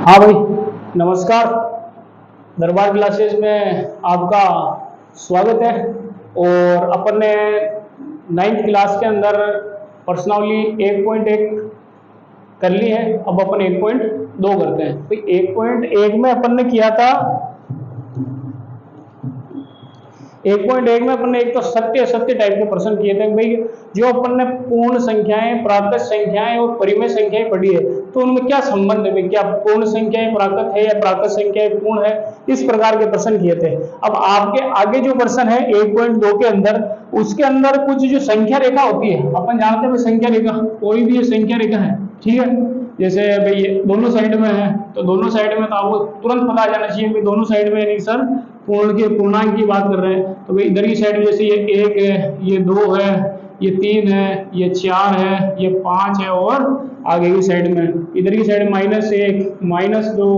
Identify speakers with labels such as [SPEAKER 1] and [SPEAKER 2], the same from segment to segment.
[SPEAKER 1] हाँ भाई, नमस्कार। दरबार क्लासेस में आपका स्वागत है। और अपन ने 9th क्लास के अंदर पर्सनली 1.1 कर ली है। अब अपन 1.2 करते हैं। तो 1.1 में अपन ने किया था, 1.1 में अपन ने एक तो सत्य असत्य टाइप के प्रश्न किए थे भाई। जो अपन ने पूर्ण संख्याएं, प्राकृत संख्याएं और परिमेय संख्याएं पढ़ी है, तो उनमें क्या संबंध है, क्या पूर्ण संख्याएं प्राकृत है या प्राकृत संख्याएं पूर्ण है, इस प्रकार के प्रश्न किए थे। अब आपके आगे जो प्रश्न है 1.2 के अंदर, उसके अंदर कुछ जो संख्या रेखा होती है, अपन जानते हैं संख्या रेखा, कोई भी संख्या रेखा है, ठीक है। जैसे भाई दोनों साइड में है, तो दोनों साइड में तो आपको तुरंत पता आ जाना चाहिए कि दोनों साइड में नहीं सर पूर्ण के पूर्णांक की बात कर रहे हैं। तो भाई इधर की साइड जैसे ये 1 है, ये 2 है, ये 3 है, ये 4 है, ये 5 है, और आगे की साइड में इधर की साइड -1, -2,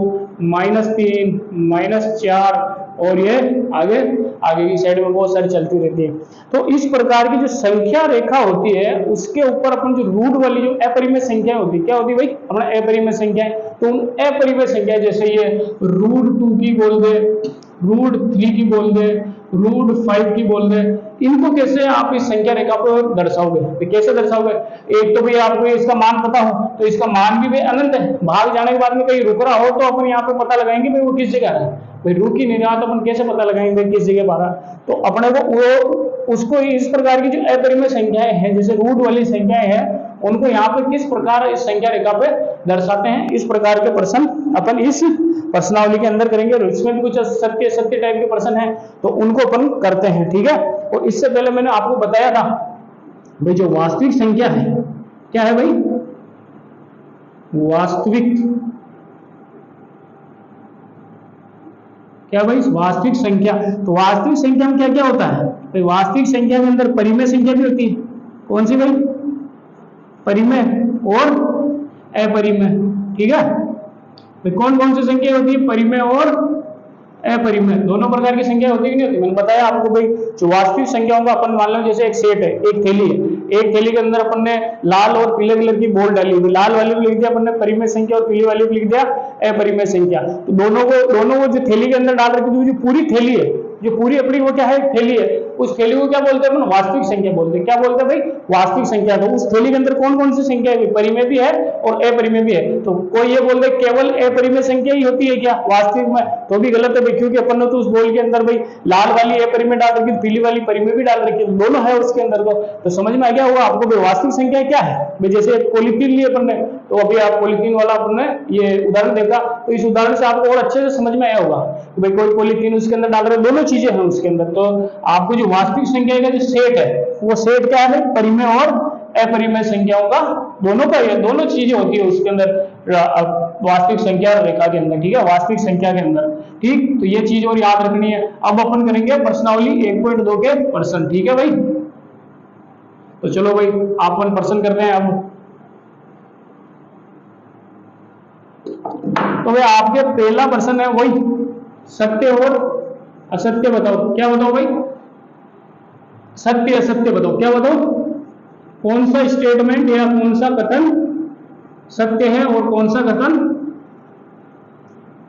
[SPEAKER 1] -3, -4, और ये आगे की साइड में बहुत सारी चलती रहती है। तो इस प्रकार की जो संख्या रेखा होती है, उसके ऊपर अपन जो रूट वाली जो अपरिमेय संख्या होती है, क्या होती है भाई अपना अपरिमेय संख्याएं। तो उन अपरिमेय संख्या जैसे ये √2 की बोल दे, √3 की बोल दे, √5 की बोल दे, इनको कैसे आप इस संख्या रेखा पर दर्शाओगे? तो कैसे दर्शाओगे? एक तो भाई आपको इसका मान पता हो, तो इसका मान भी भाई अनंत है। भाग जाने के बाद में कहीं रुक रहा हो तो अपन यहाँ पे पता लगाएंगे भाई वो किस जगह है। भाई रुक ही नहीं रहा तो अपन कैसे पता लगाएंगे किस जगह पर रहा? तो अपने को वो उसको इस प्रकार की जो अपरिमेय संख्याएं हैं, जैसे रूट वाली संख्याएं हैं, उनको यहाँ पे किस प्रकार इस संख्या रेखा पे दर्शाते हैं, इस प्रकार के प्रश्न अपन इस प्रश्नावली के अंदर करेंगे। और इसमें भी कुछ सत्य टाइप के प्रश्न हैं, तो उनको अपन करते हैं, ठीक है। और इससे पहले मैंने आपको बताया था भाई जो वास्तविक संख्या है, क्या है भाई वास्तविक, क्या भाई वास्तविक संख्या। तो वास्तविक संख्या में क्या क्या होता है भाई? वास्तविक संख्या के अंदर परिमेय संख्या भी होती है। कौन सी भाई? परिमेय और अपरिमेय, ठीक है। भाई कौन कौन सी संख्या होती है? परिमेय और अपरिमेय, दोनों प्रकार की संख्या होती है कि नहीं होती? मैंने बताया आपको भाई जो वास्तविक संख्याओं का अपन मान लो जैसे एक सेट है, एक थैली है, एक थैली के अंदर अपन ने लाल और पीले कलर की बॉल डाली हुई, लाल वाली को लिख दिया अपन ने परिमेय संख्या और पीली वाली को लिख दिया अपरिमेय संख्या। तो दोनों को जो थैली के अंदर डाल रखी थी, जो पूरी थैली है, जो पूरी अपनी वो क्या है थैली है, उस थैली को क्या बोलते हैं? वास्तविक संख्या बोलते हैं। क्या बोलते हैं भाई? वास्तविक संख्या। तो उस थैली के अंदर कौन कौन सी संख्या है? परिमेय भी है और अपरिमेय भी है। तो कोई ये बोल दे केवल अपरिमेय संख्या ही होती है क्या वास्तविक में? तो भी गलत है भाई, क्योंकि अपन ने तो उस बोल के अंदर भाई लाल वाली अपरिमेय डाल रखी, पीली वाली परिमेय भी डाल रखी, दोनों है उसके अंदर। तो समझ में आ गया होगा आपको भाई वास्तविक संख्या क्या है। भाई जैसे पॉलीथीन लिए अपन ने, तो अभी आप पॉलीथीन वाला अपन ने ये उदाहरण देखा, तो इस उदाहरण से आपको और अच्छे से समझ में आया होगा कि भाई कोई पॉलीथीन उसके अंदर डाल रहे, दोनों चीजें हैं उसके अंदर। तो आपको जो वास्तविक संख्या का जो सेट है, वो सेट क्या है? परिमेय और अपरिमेय संख्याओं का, दोनों का, ये दोनों चीजें होती है उसके अंदर वास्तविक संख्या रेखा के अंदर, ठीक है, वास्तविक संख्या के अंदर, ठीक। तो ये चीज और याद रखनी है। अब अपन करेंगे प्रश्नावली 1.2 के प्रश्न, ठीक है भाई। तो चलो भाई अपन प्रश्न करते हैं अब। तो भाई आपके पहला प्रश्न है वही सत्य और असत्य बताओ। क्या बताओ भाई? सत्य असत्य बताओ। क्या बताओ? कौन सा स्टेटमेंट या कौन सा कथन सत्य है और कौन सा कथन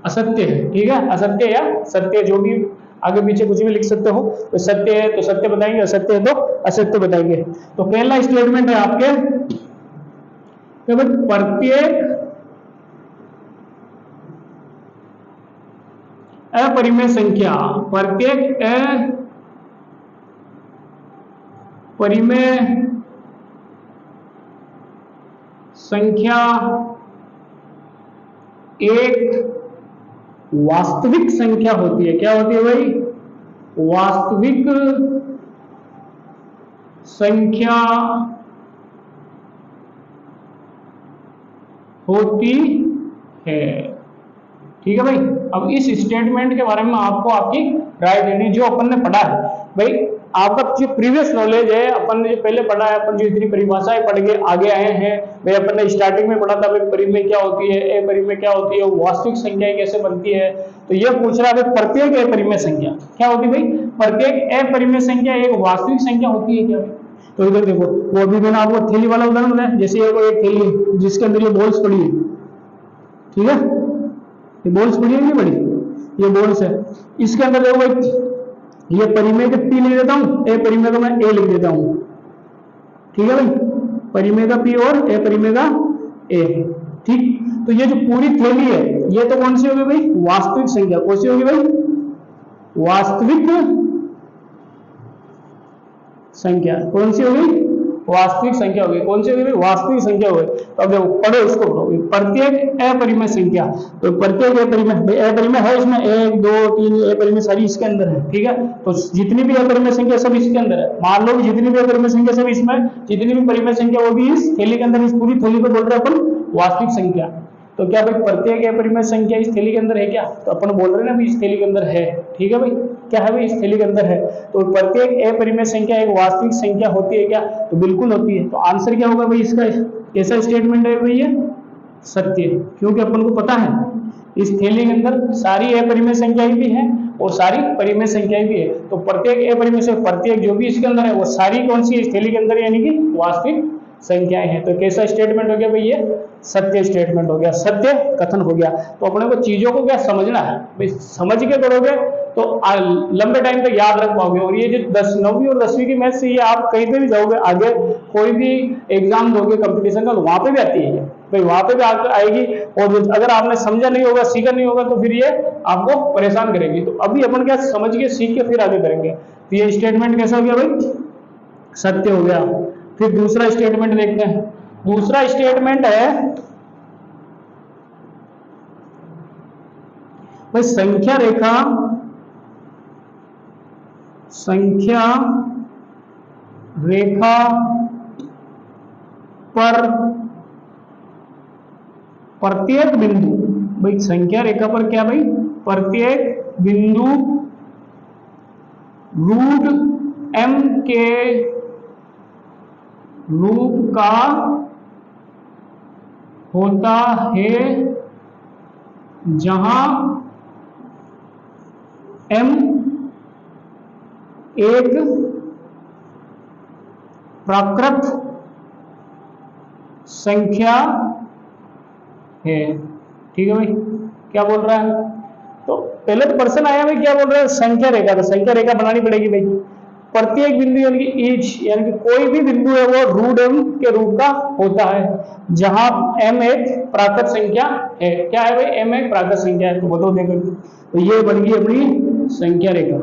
[SPEAKER 1] असत्य है, ठीक है। असत्य या सत्य, जो भी आगे पीछे कुछ भी लिख सकते हो। तो सत्य है तो सत्य बताएंगे, असत्य है तो असत्य बताएंगे। तो पहला स्टेटमेंट है आपके कि भाई प्रत्येक अपरिमेय संख्या, प्रत्येक अपरिमेय संख्या एक वास्तविक संख्या होती है। क्या होती है भाई? वास्तविक संख्या होती है, ठीक है भाई। अब इस स्टेटमेंट के बारे में आपको आपकी राय देनी, जो अपन ने पढ़ा है भाई, आपका जो प्रीवियस नॉलेज है, अपन ने जो पहले पढ़ा है, अपन जो इतनी परिभाषाएं पढ़ के आगे आए हैं भाई, अपन ने स्टार्टिंग में पढ़ा था भाई परिमेय क्या होती है, अपरिमेय क्या होती है, वास्तविक संख्याएं कैसे बनती है। तो ये पूछ रहा है प्रत्येक अपरिमेय संख्या क्या होती है भाई? प्रत्येक अपरिमेय संख्या एक वास्तविक संख्या होती है क्या? तो इधर देखो, वो अभी मैंने आपको थैली वाला उदाहरण बताया, जैसे एक थैली जिसके अंदर ये बॉल्स पड़ी है, ठीक है, ये बोल्स बड़ी है नहीं बड़ी, ये बोल्स है। इसके अंदर देखो भाई, ये परिमेय का पी लिख देता हूं, ए परिमेय का मैं ए लिख देता हूं, ठीक है भाई, परिमेय का पी और ए परिमेय का ए, ठीक। तो ये जो पूरी थैली है ये तो कौन सी होगी भाई, वास्तविक संख्या। कौन सी होगी भाई, वास्तविक संख्या। कौन सी होगी, वास्तविक संख्या होगी। कौन सी होगी भाई, वास्तविक संख्या होगी। तो अब देखो पढ़ो इसको, पढ़ो प्रत्येक अपरिमेय संख्या। तो प्रत्येक अपरिमेय, अपरिमेय है इसमें 1 2 3 अपरिमेय सारी इसके अंदर है, ठीक है। तो जितनी भी अपरिमेय संख्या सब इसके अंदर है। मान लो जितनी भी अपरिमेय संख्या सब इसमें, जितनी भी परिमेय संख्या वो भी इस थैली के अंदर, इस पूरी थैली को बोल रहे हैं अपन वास्तविक संख्या। तो क्या भाई प्रत्येक अपरिमेय संख्या इस थैली के अंदर है क्या, तो अपन बोल रहे हैं ना भाई इस थैली के अंदर है, ठीक है भाई, क्या है भाई इस थैली के अंदर है। तो प्रत्येक अपरिमेय संख्या एक वास्तविक संख्या होती है क्या, तो बिल्कुल होती है। तो आंसर क्या होगा भाई इसका, कैसा स्टेटमेंट है भाई ये, सत्य, क्योंकि अपन को पता है इस थैली के अंदर सारी अपरिमेय संख्याएं भी हैं और सारी परिमेय संख्याएं भी है। तो प्रत्येक अपरिमेय से प्रत्येक जो भी इसके अंदर है वो सारी कौन सी इस थैली के अंदर, यानी कि वास्तविक संख्याएं हैं। तो कैसा स्टेटमेंट हो गया भाई ये, सत्य स्टेटमेंट हो गया, सत्य कथन हो गया। तो अपने को चीजों को क्या समझना है भाई, समझ के करोगे तो लंबे टाइम तक याद रख पाओगे। और ये जो 9वीं और 10वीं की मैथ्स, ये आप कहीं पे भी जाओगे आगे, कोई भी एग्जाम दोगे कंपटीशन का, तो वहां पे भी आती है भाई, वहां पे भी आएगी। और अगर आपने समझा नहीं होगा, सीखा नहीं होगा, तो फिर ये आपको परेशान करेगी। तो अभी अपन क्या समझ के सीख के फिर आगे करेंगे। तो ये स्टेटमेंट कैसा हो गया भाई, सत्य हो गया। फिर दूसरा स्टेटमेंट देखते हैं। दूसरा स्टेटमेंट है भाई संख्या रेखा, संख्या रेखा पर प्रत्येक बिंदु, भाई संख्या रेखा पर क्या भाई, प्रत्येक बिंदु रूट m के रूप का होता है, जहां m एक प्राकृत संख्या है, ठीक है भाई। क्या बोल रहा है, तो पहले तो पर्सन आया भाई, क्या बोल रहा है, संख्या रेखा। तो संख्या रेखा बनानी पड़ेगी भाई। प्रत्येक बिंदु यानी कि ईच, यानी कि कोई भी बिंदु है वो रूट m के रूप का होता है, जहां m एक प्राकृत संख्या है। क्या है भाई, m एक प्राकृत संख्या है। तो बताओ देखो, तो ये बन गई अपनी संख्या रेखा।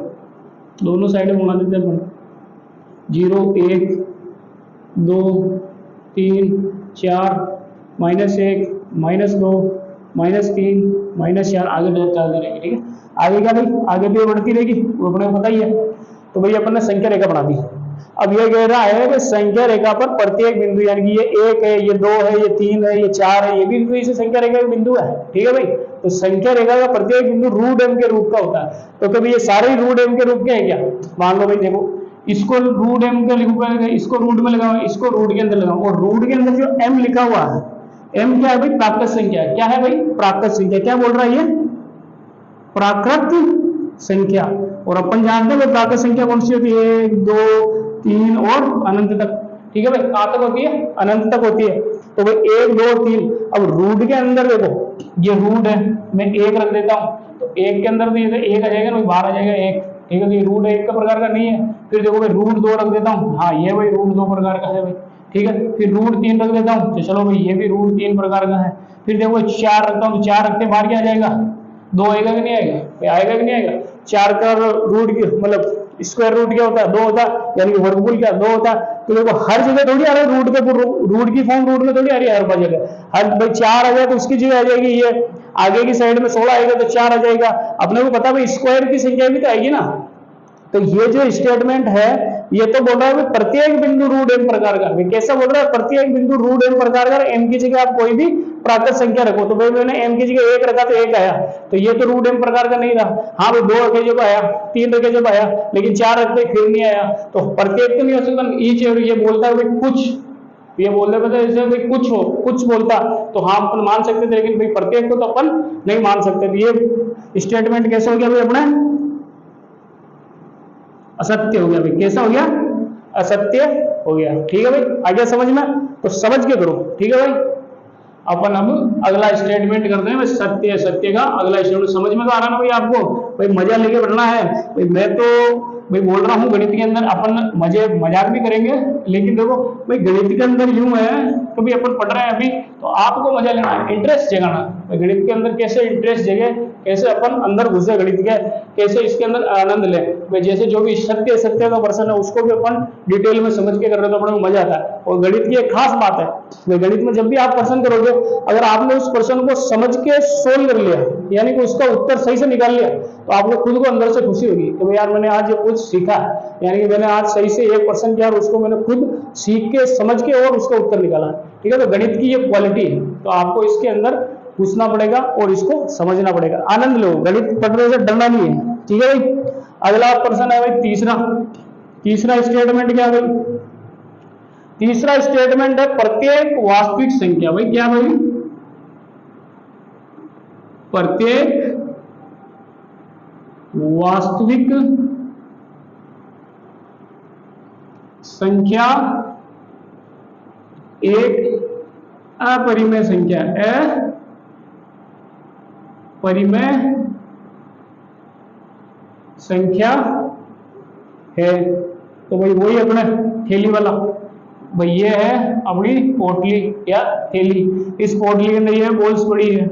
[SPEAKER 1] दोनों साइड में बना देते हैं, 0 1 2 3 4 -1 -2 -3 -4 आगे चलते रहेंगे, ठीक है। आगे क्या भाई, आगे भी बढ़ती रहेगी, वो अपने को पता ही है। तो भाई अपन ने संख्या रेखा बना दी। अब ये कह रहा है कि संख्या रेखा पर प्रत्येक बिंदु, यानी कि ये 1 है, ये 2 है, ये 3 है, ये 4 है, ये भी इसी संख्या रेखा का बिंदु है, ठीक है भाई। तो संख्या रेखा का प्रत्येक बिंदु रूट m के रूप का होता है। तो कभी ये सारे रूट m के रूप के हैं क्या, मान लो भाई देखो, इसको रूट m के लिखूंगा, इसको रूट में लगाऊंगा, इसको रूट के अंदर लगाऊंगा, और रूट के अंदर जो m लिखा हुआ है, m क्या है भाई, प्राकृत संख्या है। क्या है भाई, प्राकृत संख्या। क्या बोल रहा है ये, प्राकृत संख्या। और अपन जानते हैं प्राकृत संख्या कौन सी होती है, 1 2 3 और अनंत तक, ठीक है भाई। कहां तक होती है, अनंत तक होती है। तो भाई 1 2 3, अब रूट के अंदर देखो ये रूट है, मैं 1 रख देता हूं, तो 1 के अंदर तो ये 1 आ जाएगा ना, बाहर आ जाएगा 1, ठीक है। तो ये रूट 1 का प्रकार का नहीं है। फिर देखो भाई रूट 2 रख देता हूँ, हाँ ये भाई रूट 2 प्रकार का है भाई, ठीक है। फिर रूट 3 रख देता हूँ, तो चलो भाई ये भी रूट 3 प्रकार का है। फिर देखो 4 रखता हूँ, तो 4 रखते बाहर क्या आ जाएगा, 2 आएगा कि नहीं आएगा, आएगा कि नहीं आएगा। 4 का रूट मतलब स्क्वायर रूट क्या होता है, 2 होता है, यानी कि वर्गमूल क्या 2 होता है। तो देखो हर जगह थोड़ी आ रहा है रूट के, रूट की फॉर्म रूट में थोड़ी आ रही है हर जगह। हर भाई 4 आ जाए तो उसकी जगह आ जाएगी ये, आगे की साइड में 16 आएगा तो 4 आ जाएगा। अपने को पता है भाई स्क्वायर की संख्या भी तो आएगी ना। तो ये जो स्टेटमेंट है ये तो बोल रहा है प्रत्येक बिंदु रूट m प्रकार का। कैसा बोल रहा है, प्रत्येक बिंदु रूट m प्रकार का, m की जगह आप कोई भी प्राकृत संख्या रखो। तो भाई मैंने m की जगह 1 रखा तो 1 आया, तो ये तो रूट m प्रकार का नहीं रहा। हाँ भाई 2 रखे जब आया, 3 रखे जब आया, लेकिन 4 रखते फिर नहीं आया। तो प्रत्येक तो नहीं हो सकता, ईच ये बोलता है भाई कुछ, ये बोलने पता जैसे भाई कुछ हो, कुछ बोलता तो हाँ अपन मान सकते थे, लेकिन भाई प्रत्येक को तो अपन नहीं मान सकते। तो ये स्टेटमेंट कैसे हो गया भाई अपने, असत्य हो गया भाई। कैसा हो गया, असत्य हो गया, ठीक है भाई। आ गया समझ में, तो समझ के करो, ठीक है भाई। अपन अब अगला स्टेटमेंट करते हैं। सत्य सत्य का अगला स्टेटमेंट समझ में तो आ रहा ना भाई आपको? भाई मजा लेके पढ़ना है भाई। मैं तो भाई बोल रहा हूँ गणित के अंदर अपन मजाक भी करेंगे, लेकिन देखो भाई गणित के अंदर यूं है तो भी अपन पढ़ रहे हैं अभी, तो आपको मजा लेना है, इंटरेस्ट जगाना भाई। गणित के अंदर कैसे इंटरेस्ट जगे, कैसे अपन अंदर घुसे गणित के, कैसे इसके अंदर आनंद ले भाई। जैसे जो भी सत्य सत्य का पर्सन है उसको भी अपन डिटेल में समझ के कर रहे तो अपने को मजा आता है। और गणित की एक खास बात है भाई, गणित में जब भी आप पर्सन करोगे, अगर आपने उस पर्सन को समझ के सोल्व कर लिया, यानी कि उसका उत्तर सही से निकाल लिया, तो आपको खुद को अंदर से खुशी होगी कि भाई यार मैंने आज ये कुछ सीखा, यानी कि मैंने आज सही से एक पर्सन किया और उसको मैंने खुद सीख के समझ के और उसका उत्तर निकाला। ठीक है, तो गणित की ये क्वालिटी है, तो आपको इसके अंदर घुसना पड़ेगा और इसको समझना पड़ेगा। आनंद लो, गणित पढ़ने से डरना नहीं है। ठीक है भाई, अगला पर्सन है भाई तीसरा स्टेटमेंट क्या है भाई? तीसरा स्टेटमेंट है प्रत्येक वास्तविक संख्या। भाई क्या भाई? प्रत्येक वास्तविक संख्या एक अपरिमेय संख्या, अपरिमेय संख्या है। तो भाई वही अपने थैली वाला भाई, ये है अपनी पोटली या थैली। इस पोटली के अंदर ये बॉल्स पड़ी है,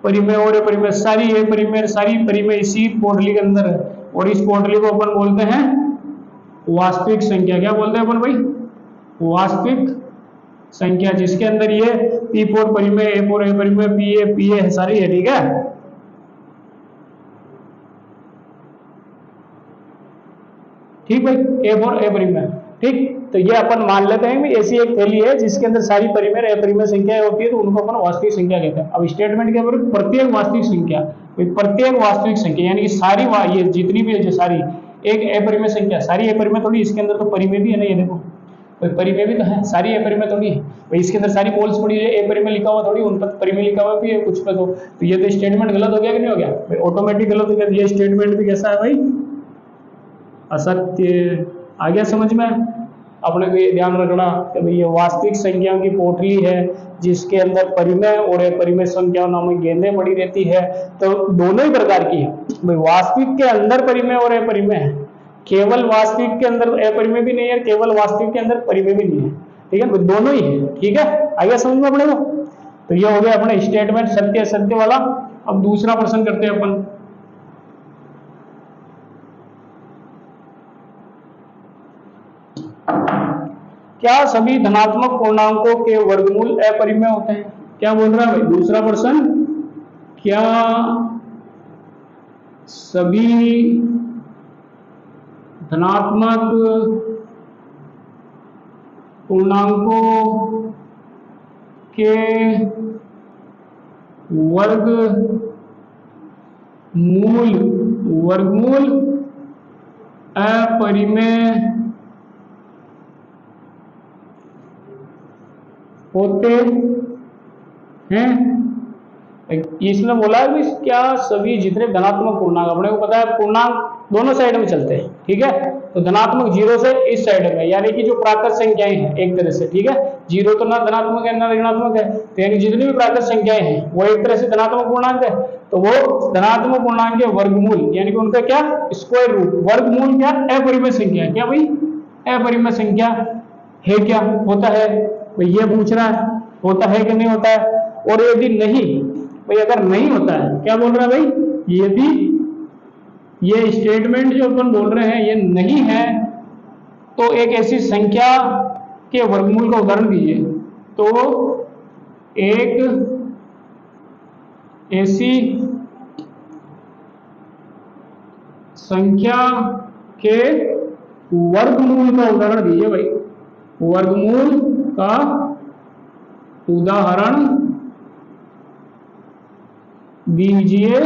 [SPEAKER 1] परिमेय और अपरिमेय सारी है, परिमेय सारी परिमेय इसी पोटली के अंदर है। और इस पोटली को अपन बोलते हैं वास्तविक संख्या। क्या बोलते हैं अपन भाई? वास्तविक संख्या, जिसके अंदर ये P4 परिमेय, A4 अपरिमेय, PA है, सारी है। ठीक है, ठीक भाई, A4 अपरिमेय। ठीक, तो ये अपन मान लेते हैं कि ऐसी एक थैली है जिसके अंदर सारी परिमेय अपरिमेय संख्याएं होती है, तो उनको अपन वास्तविक संख्या कहते हैं। अब स्टेटमेंट के ऊपर प्रत्येक वास्तविक संख्या, प्रत्येक वास्तविक संख्या यानी कि सारी ये जितनी भी है, जो सारी एक अपरिमेय संख्या, सारी अपरिमेय थोड़ी, इसके अंदर तो परिमेय भी है ना, ये देखो परिमेय भी तो है, सारी अपरिमेय थोड़ी है भाई। इसके अंदर सारी पोल्स पड़ी है, अपरिमेय लिखा हुआ थोड़ी, उन पर परिमेय लिखा हुआ भी है कुछ पे। तो ये तो स्टेटमेंट गलत हो गया कि नहीं हो गया भाई? ऑटोमेटिक गलत हो गया। ये स्टेटमेंट भी कैसा है भाई? असत्य। आ गया समझ में? अपने को ये ध्यान रखना कि भाई ये वास्तविक संख्याओं की पोटली है जिसके अंदर परिमेय और अपरिमेय संख्याओं नामक गेंदें पड़ी रहती है। तो दोनों ही प्रकार की है भाई, वास्तविक के अंदर परिमेय और अपरिमेय है, केवल वास्तविक के अंदर अपरिमेय भी नहीं है, केवल वास्तविक के अंदर परिमेय भी नहीं है। ठीक है, दोनों ही है। ठीक है, आगे समझ में अपने को? तो ये हो गया अपने स्टेटमेंट सत्य सत्य वाला। अब दूसरा प्रश्न करते हैं अपन। क्या सभी धनात्मक पूर्णांकों के वर्गमूल अपरिमेय होते हैं? क्या बोल रहा है भाई दूसरा प्रश्न? क्या सभी धनात्मक पूर्णांकों के वर्गमूल अपरिमेय होते हैं? इसमें बोला है कि क्या सभी जितने धनात्मक पूर्णांक, अपने को पता है पूर्णांक दोनों साइड में चलते हैं। ठीक है, तो धनात्मक जीरो से इस साइड में, यानी कि जो प्राकृत संख्याएं हैं एक तरह से। ठीक है, जीरो तो ना धनात्मक है ना ऋणात्मक है, तो यानी जितनी भी प्राकृत संख्याएं हैं वो एक तरह से धनात्मक पूर्णांक है। तो वो धनात्मक पूर्णांक के वर्गमूल यानी कि उनका क्या स्क्वायर रूट, वर्गमूल क्या अपरिमेय संख्या। क्या भाई? अपरिमेय संख्या है। क्या होता है भाई? ये पूछ रहा है होता है कि नहीं होता है। और यदि नहीं भाई, अगर नहीं होता है, क्या बोल रहा है भाई? यदि ये स्टेटमेंट जो अपन बोल रहे हैं ये नहीं है, तो एक ऐसी संख्या के वर्गमूल का उदाहरण दीजिए। तो एक ऐसी संख्या के वर्गमूल का उदाहरण दीजिए भाई, वर्गमूल का उदाहरण दीजिए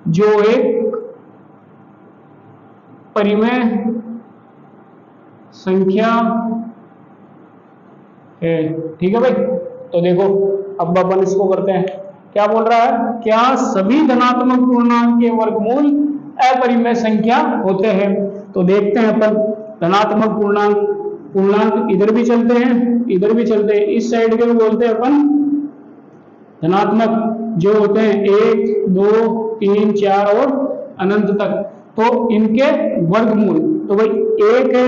[SPEAKER 1] जो एक परिमेय संख्या है। ठीक है भाई, तो देखो अब अपन इसको करते हैं। क्या बोल रहा है? क्या सभी धनात्मक पूर्णांक के वर्गमूल अपरिमेय संख्या होते हैं? तो देखते हैं अपन धनात्मक पूर्णांक पूर्णांक इधर भी चलते हैं, इधर भी चलते हैं, इस साइड के भी बोलते हैं अपन धनात्मक, जो होते हैं 1 2 3 4 और अनंत तक, तो इनके वर्गमूल, तो भाई 1 है,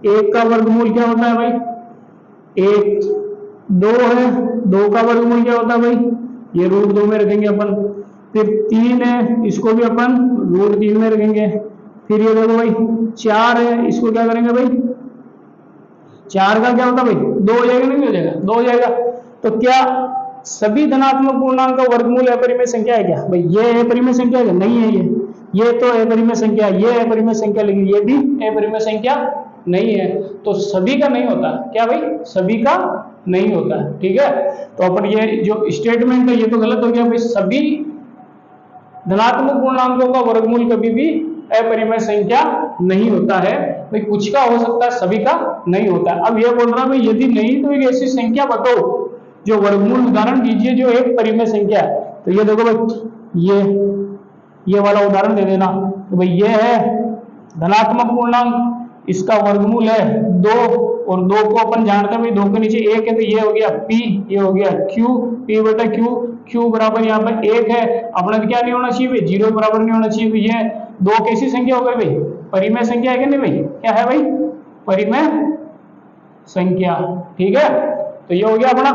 [SPEAKER 1] 1 का वर्गमूल क्या होता है भाई 1, 2 है, 2 का वर्गमूल क्या होता है भाई, ये √2 में रखेंगे अपन, फिर 3 है, इसको भी अपन √3 में रखेंगे, फिर ये देखो भाई 4 है, इसको क्या करेंगे भाई, 4 का क्या होता है भाई 2 हो जाएगा, नहीं हो जाएगा 2 हो जाएगा। तो क्या सभी धनात्मक पूर्णांक का वर्गमूल अपरिमेय संख्या है क्या भाई, ये अपरिमेय संख्या है, नहीं है ये तो अपरिमेय संख्या, ये अपरिमेय संख्या, लेकिन ये भी अपरिमेय संख्या नहीं है, तो सभी का नहीं होता, क्या भाई सभी का नहीं होता, ठीक है। तो अपन ये जो स्टेटमेंट है ये तो गलत हो गया भाई, सभी धनात्मक पूर्णांकों का वर्गमूल कभी भी अपरिमेय संख्या नहीं होता है भाई, कुछ का हो सकता है, सभी का नहीं होता है। अब ये बोल रहा है भाई यदि नहीं तो एक ऐसी संख्या बताओ जो वर्गमूल उदाहरण दीजिए जो एक परिमेय संख्या है, तो ये देखो भाई ये वाला उदाहरण दे देना, तो भाई ये है धनात्मक पूर्णांक, इसका वर्गमूल है 2, और 2 को अपन जानते हैं भाई 2 के नीचे 1 है, तो ये हो गया P, ये हो गया Q, P बटा Q बराबर यहाँ पर 1 है, अपना क्या नहीं होना चाहिए भाई 0 बराबर नहीं होना चाहिए, ये 2 कैसी संख्या हो गई भाई, परिमेय संख्या है क्या नहीं भाई, क्या है भाई परिमेय संख्या, ठीक है। तो ये हो गया अपना,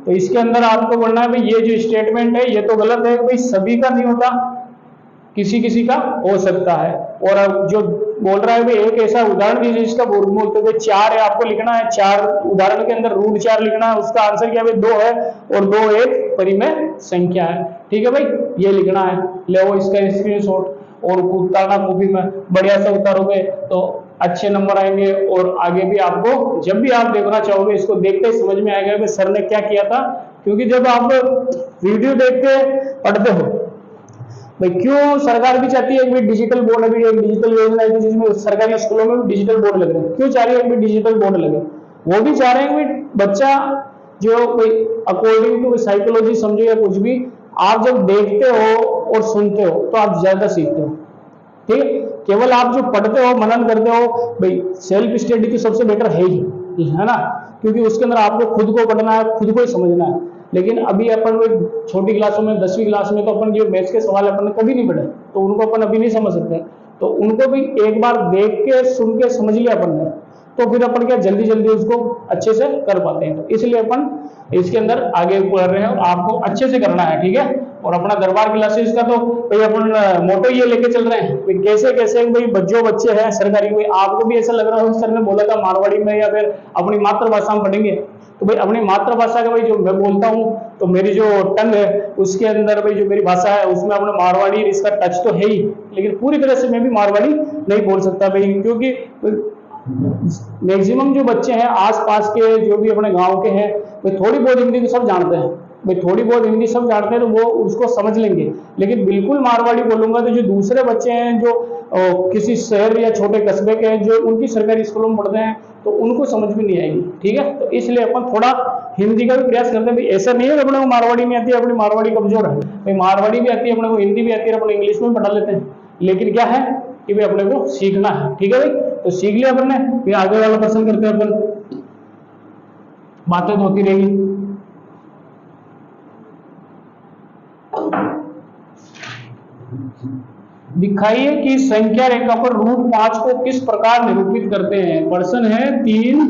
[SPEAKER 1] तो इसके अंदर आपको बोलना है भाई ये जो स्टेटमेंट है ये तो गलत है भाई, सभी का नहीं होता, किसी किसी का हो सकता है। और अब जो बोल रहा है भाई एक ऐसा उदाहरण दीजिए जिसका वर्गमूल, तो भाई 4 है, आपको लिखना है 4, उदाहरण के अंदर √4 लिखना है, उसका आंसर क्या है भाई 2 है, और 2 एक परिमेय संख्या है, ठीक है भाई, ये लिखना है, ले वो इसका स्क्रीनशॉट और उतारना कॉपी में, बढ़िया से उतारोगे तो अच्छे नंबर आएंगे, और आगे भी आपको जब भी आप देखना चाहोगे इसको देखते ही समझ में आएगा कि सर ने क्या किया था, क्योंकि जब आप वीडियो देख के पढ़ते हो भाई, क्यों सरकार भी चाहती है कि डिजिटल बोर्ड, अभी एक डिजिटल योजना है जिसमें सरकारी स्कूलों में भी डिजिटल बोर्ड लग रहे हैं, क्यों चाह रही है कि डिजिटल बोर्ड लगे, वो भी चाह रहे हैं कि बच्चा जो कोई अकॉर्डिंग टू साइकोलॉजी समझे या कुछ भी, आप जब देखते हो और सुनते हो तो आप ज्यादा सीखते हो, ठीक है। केवल आप जो पढ़ते हो मनन करते हो भाई, सेल्फ स्टडी तो सबसे बेटर है ही, है ना, क्योंकि उसके अंदर आपको खुद को पढ़ना है, खुद को ही समझना है। लेकिन अभी अपन छोटी क्लासों में 10वीं क्लास में तो अपन जो मैथ्स के सवाल अपन ने कभी नहीं पढ़े, तो उनको अपन अभी नहीं समझ सकते, तो उनको भी एक बार देख के सुन के समझ लिया अपन ने, तो फिर अपन क्या जल्दी जल्दी उसको अच्छे से कर पाते हैं, तो इसलिए अपन इसके अंदर आगे बढ़ रहे हैं और आपको अच्छे से करना है, ठीक है। और अपना दरबार क्लासेस का तो भाई अपन मोटो ये लेके चल रहे हैं भाई, कैसे कैसे भाई जो बच्चे हैं सरकारी, भाई आपको भी ऐसा लग रहा हो सर ने बोला था मारवाड़ी में या फिर अपनी मातृभाषा में पढ़ेंगे, तो भाई अपनी मातृभाषा का भाई जो मैं बोलता हूँ, तो मेरी जो टंग है उसके अंदर भाई जो मेरी भाषा है उसमें अपने मारवाड़ी इसका टच तो है ही, लेकिन पूरी तरह से मैं भी मारवाड़ी नहीं बोल सकता भाई, क्योंकि मैक्सिमम जो बच्चे हैं आसपास के जो भी अपने गांव के हैं भाई थोड़ी बहुत हिंदी तो सब जानते हैं भाई, थोड़ी बहुत हिंदी सब जानते हैं तो वो उसको समझ लेंगे, लेकिन बिल्कुल मारवाड़ी बोलूंगा तो जो दूसरे बच्चे हैं जो किसी शहर या छोटे कस्बे के हैं जो उनकी सरकारी स्कूलों में पढ़ते हैं तो उनको समझ भी नहीं आएगी, ठीक है। तो इसलिए अपन थोड़ा हिंदी का भी प्रयास करते हैं भाई, ऐसा नहीं है कि अपने को मारवाड़ी नहीं आती है, अपनी मारवाड़ी कमजोर है भाई, मारवाड़ी भी आती है अपने को, हिंदी भी आती है, अपने इंग्लिश में पढ़ा लेते हैं, लेकिन क्या है कि भाई अपने को सीखना है, ठीक है भाई। तो सीख लिया अपन ने, फिर आगे वाला प्रश्न करते हैं अपन, बातें तो होती रहेगी। दिखाइए कि संख्या रेखा पर √5 को किस प्रकार निरूपित करते हैं। प्रश्न है 3,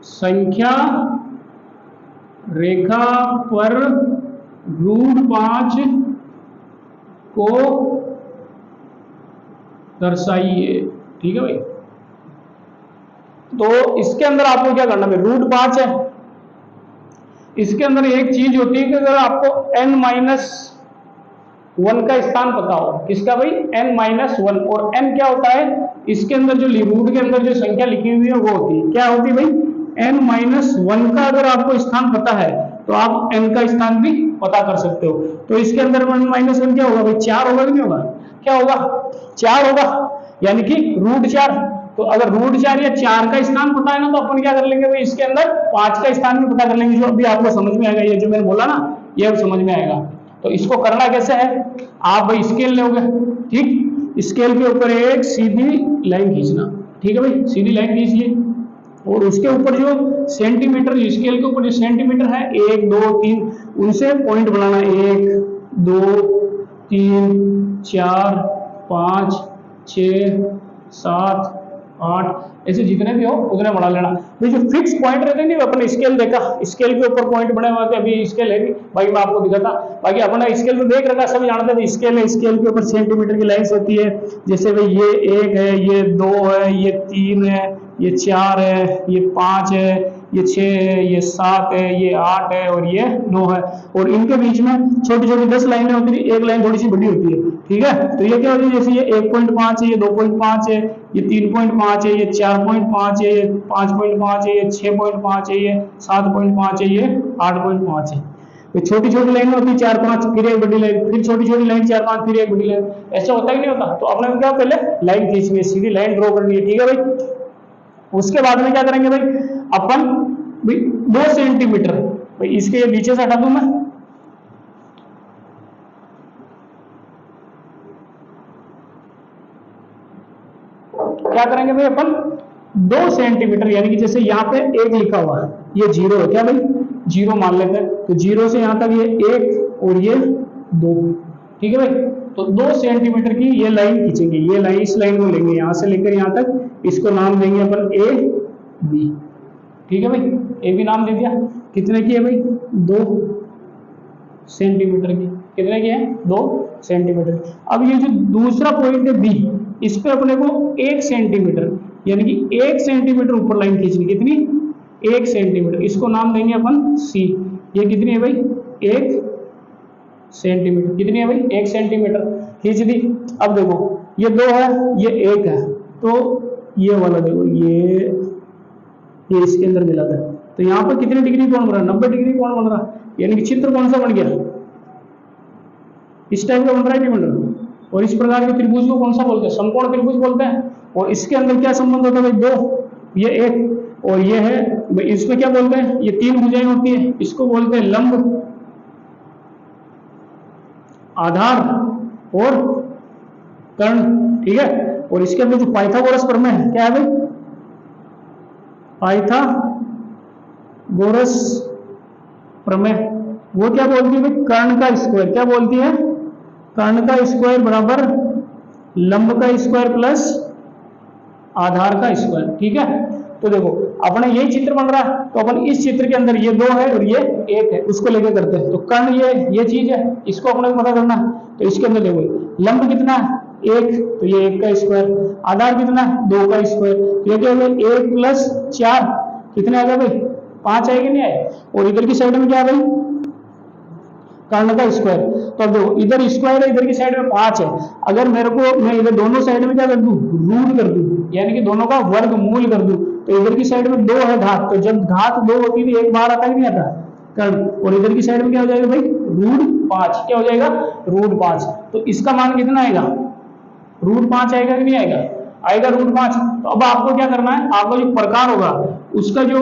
[SPEAKER 1] संख्या रेखा पर √5 को दर्शाइए, ठीक है भाई। तो इसके अंदर आपको क्या करना है, √5 है, इसके अंदर एक चीज होती है कि अगर आपको n-1 का स्थान पता हो, किसका भाई n-1, और n क्या होता है, इसके अंदर जो रूट के अंदर जो संख्या लिखी हुई है वो होती है, क्या होती है भाई n-1 का अगर आपको स्थान पता है तो आप n का स्थान भी पता कर सकते हो। तो इसके अंदर n-1 क्या होगा भाई, 4 होगा कि नहीं होगा, क्या होगा 4 होगा, यानी कि √4। तो अगर √4 या 4 का स्थान पता है ना, तो अपन क्या कर लेंगे भाई, इसके अंदर 5 का स्थान भी पता कर लेंगे, जो अभी आपको समझ में आएगा, ये जो मैंने बोला ना ये अब समझ में आएगा। तो इसको करना कैसे है, आप भाई स्केल लोगे, ठीक, स्केल के ऊपर एक सीधी लाइन खींचना, ठीक है भाई, सीधी लाइन खींचिए और उसके ऊपर जो सेंटीमीटर, स्केल के ऊपर जो सेंटीमीटर है 1 2 3 उनसे पॉइंट बनाना, 1 2 3 4 5 6 7 8 ऐसे जितने भी हो उतने बना लेना। ये जो फिक्स पॉइंट रहते हैं नहीं, अपन स्केल देखा, स्केल के ऊपर पॉइंट बने हुए थे, अभी स्केल है नहीं भाई, मैं आपको दिखाता, बाकी अपना स्केल तो देख रखा, सब जानते हैं स्केल है, स्केल के ऊपर सेंटीमीटर की लाइन्स होती है, जैसे भाई ये 1 है, ये 2 है, ये 3 है, ये 4 है, ये 5 है, ये 6 है, ये 7 है, ये 8 है और ये 9 है, और इनके बीच में छोटी छोटी 10 लाइनें होती है, एक लाइन थोड़ी सी बड़ी होती है, ठीक है। तो ये क्या होती है, जैसे ये 1.5 है, ये 2.5 है, ये 3.5 है, ये 4.5 है, ये 5.5 है, ये 6.5 है, ये 7.5 है, ये 8.5 है। तो छोटी छोटी लाइन होती है 4 5, फिर एक बड़ी लाइन, फिर छोटी छोटी लाइन 4 5, फिर एक बड़ी लाइन, ऐसा होता ही नहीं होता। तो अपने क्या पहले लाइन खींचनी है, सीधी लाइन ड्रॉ करनी है, ठीक है भाई। उसके बाद में क्या करेंगे भाई, अपन 2 सेंटीमीटर भाई इसके नीचे से हटा दूं मैं, क्या करेंगे भाई अपन 2 सेंटीमीटर, यानी कि जैसे यहाँ पे 1 लिखा हुआ है, ये 0 है, क्या भाई 0 मान लेते हैं, तो 0 से यहाँ तक ये 1 और ये 2, ठीक है भाई। तो 2 सेंटीमीटर की ये लाइन खींचेंगे, ये लाइन, इस लाइन को लेंगे यहाँ से लेकर यहाँ तक, इसको नाम देंगे अपन ए बी, ठीक है भाई, ए बी नाम दे दिया। कितने की है भाई 2 सेंटीमीटर की, कितने की है 2 सेंटीमीटर। अब ये जो दूसरा पॉइंट है बी, इस पे अपने को 1 सेंटीमीटर, यानी कि 1 सेंटीमीटर ऊपर लाइन खींचनी, कितनी 1 सेंटीमीटर, इसको नाम देंगे अपन सी। ये कितनी है भाई 1 सेंटीमीटर, कितनी है भाई 1 सेंटीमीटर खींच दी। अब देखो ये 2 है, ये 1 है, तो ये वाला देखो ये इसके अंदर मिलाता है, तो यहाँ पर कितने डिग्री कोण बन रहा है 90 डिग्री कोण बन रहा है, यानी कि चित्र कौन सा बन गया, इस टाइप का बन रहा है, नहीं बन रहा। और इस प्रकार के त्रिभुज को कौन सा बोलते हैं, समकोण त्रिभुज बोलते हैं। और इसके अंदर क्या संबंध होता है भाई 2, ये 1 और ये है भाई, इसमें क्या बोलते हैं, ये 3 भुजाएं होती है, इसको बोलते हैं लंब, आधार और कर्ण, ठीक है। और इसके अंदर जो पाइथागोरस प्रमेय है, क्या है भाई पाइथागोरस प्रमेय, वो क्या बोलती है भाई, कर्ण का स्क्वायर, क्या बोलती है, कर्ण का स्क्वायर बराबर लंब का स्क्वायर प्लस आधार का स्क्वायर, ठीक है। तो देखो अपने यही चित्र बन रहा है, तो अपन इस चित्र के अंदर ये 2 है और ये 1 है, उसको लेके करते हैं। तो कर्ण ये चीज है, इसको अपने को पता करना है। तो इसके अंदर देखो लंब कितना है 1, तो ये 1 का स्क्वायर, आधार कितना है 2 का स्क्वायर, तो ये क्या होगा 1 प्लस 4 कितने आ गया भाई 5 आएगा, नहीं आए। और इधर की साइड में क्या है भाई कर्ण का स्क्वायर, तो अब देखो इधर स्क्वायर है, इधर की साइड में 5 है, अगर मेरे को मैं इधर दोनों साइड में क्या कर दूं रूट कर दूं, यानी कि दोनों का वर्गमूल कर दूं, तो इधर की साइड में 2 है घात, तो जब घात 2 होती है एक बार आता है नहीं आता कर्ण, और इधर की साइड में क्या हो जाएगा भाई √5, क्या हो जाएगा √5। तो इसका मान कितना आएगा √5 आएगा कि नहीं आएगा, आएगा √5। तो अब आपको क्या करना है, आपको जो प्रकार होगा उसका जो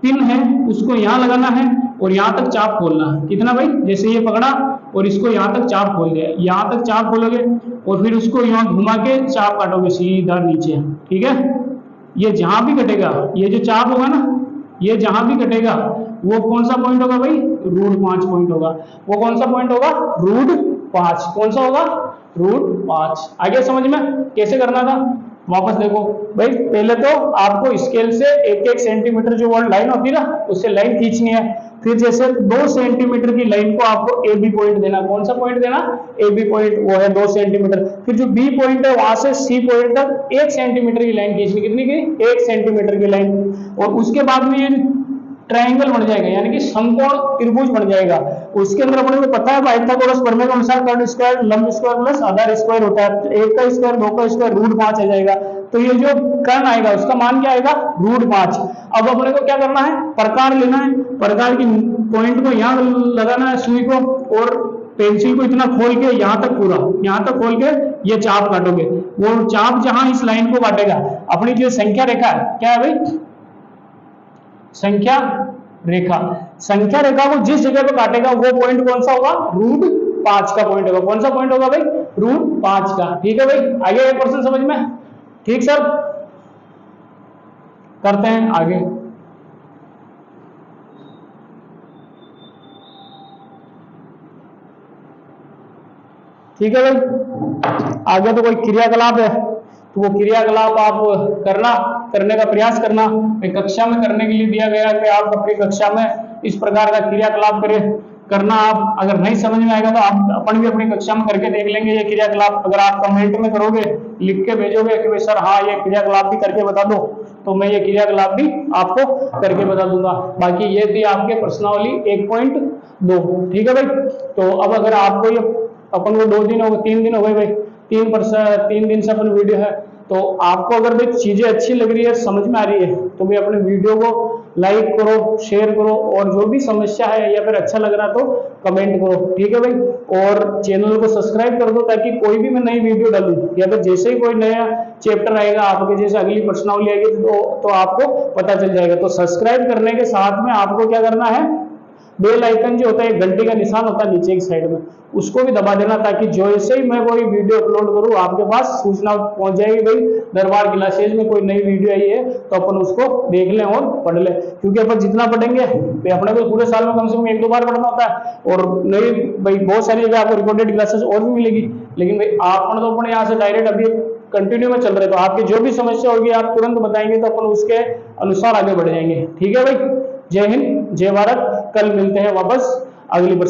[SPEAKER 1] पिन है उसको यहाँ लगाना है और यहाँ तक चाप खोलना है। कितना भाई, जैसे ये पकड़ा और इसको यहाँ तक चाप खोल दिया, यहाँ तक चाप खोलोगे और फिर उसको यहाँ घुमा के चाप काटोगे सीधा नीचे, ठीक है। ये जहां भी कटेगा, ये जो चाप होगा ना, ये जहां भी कटेगा वो कौन सा पॉइंट होगा भाई √5 पॉइंट होगा। वो कौन सा पॉइंट होगा √5, कौन सा होगा √5। आगे समझ में कैसे करना था, वापस देखो भाई, पहले तो आपको स्केल से 1-1 सेंटीमीटर जो लाइन होती है ना उससे लाइन खींचनी है। फिर जैसे 2 सेंटीमीटर की लाइन को आपको ए बी पॉइंट देना, कौन सा पॉइंट देना ए बी पॉइंट, वो है 2 सेंटीमीटर। फिर जो बी पॉइंट है वहां से सी पॉइंट तक 1 सेंटीमीटर की लाइन खींचनी, कितनी की 1 सेंटीमीटर की लाइन। और उसके बाद में ये ट्रायंगल बन जाएगा, यानी कि समकोण त्रिभुज बन जाएगा। उसके अंदर अपने को पता है पाइथागोरस प्रमेय के अनुसार कर्ण स्क्वायर लंब स्क्वायर प्लस आधार स्क्वायर होता है, 1 का स्क्वायर 2 का स्क्वायर √5 आ जाएगा। तो ये जो कर्ण आएगा उसका मान क्या आएगा √5। अब अपने को क्या करना है, प्रकार लेना है, प्रकार की पॉइंट को यहाँ लगाना है सुई को, और पेंसिल को इतना खोल के यहाँ तक पूरा यहाँ तक खोल के ये चाप काटोगे। वो चाप जहां इस लाइन को काटेगा, अपनी जो संख्या रेखा है, क्या है भाई संख्या रेखा, संख्या रेखा को जिस जगह पे काटेगा वो पॉइंट कौन सा होगा √5 का पॉइंट होगा। कौन सा पॉइंट होगा भाई √5 का, ठीक है भाई। आगे ये क्वेश्चन समझ में, ठीक सर। करते हैं आगे। ठीक है भाई, आगे तो कोई क्रियाकलाप है तो वो क्रियाकलाप आप करने का प्रयास करना। कक्षा में करने के लिए दिया गया है कि आप अपनी कक्षा में इस प्रकार का क्रियाकलाप करना। आप अगर नहीं समझ में आएगा तो आप अपन भी अपनी कक्षा में करके देख लेंगे ये क्रियाकलाप। अगर आप कमेंट में करोगे, लिख के भेजोगे कि भाई सर हाँ ये क्रियाकलाप भी करके बता दो, तो मैं ये क्रियाकलाप भी आपको करके बता दूंगा। बाकी ये थी आपके प्रश्नावली 1.2। ठीक है भाई, तो अब अगर आपको ये अपन को 2 दिन हो गए, 3 दिन हो गए भाई, 3 दिन से अपन वीडियो है, तो आपको अगर भाई चीजें अच्छी लग रही है, समझ में आ रही है, तो भाई अपने वीडियो को लाइक करो, शेयर करो, और जो भी समस्या है या फिर अच्छा लग रहा तो कमेंट करो। ठीक है भाई, और चैनल को सब्सक्राइब कर दो ताकि कोई भी मैं नई वीडियो डालूं या फिर जैसे ही कोई नया चैप्टर आएगा आपके, जैसे अगली प्रश्नावली आएगी तो आपको पता चल जाएगा। तो सब्सक्राइब करने के साथ में आपको क्या करना है, बेल आइकन जो होता है, घंटी का निशान होता है नीचे की साइड में, उसको भी दबा देना ताकि जैसे ही मैं कोई वीडियो अपलोड करूं आपके पास सूचना पहुंच जाएगी। भाई दरबार क्लासेज में कोई नई वीडियो आई है तो अपन उसको देख लें और पढ़ लें, क्योंकि अपन जितना पढ़ेंगे तो अपने को पूरे साल में कम से कम 1-2 बार पढ़ना होता है। और नई भाई बहुत सारी जगह आपको रिकॉर्डेड क्लासेस और भी मिलेगी, लेकिन भाई अपन तो अपने यहाँ से डायरेक्ट अभी कंटिन्यू में चल रहे, तो आपकी जो भी समस्या होगी आप तुरंत बताएंगे तो अपन उसके अनुसार आगे बढ़ जाएंगे। ठीक है भाई, जय हिंद, जय भारत। कल मिलते हैं वापस अगली प्रश्न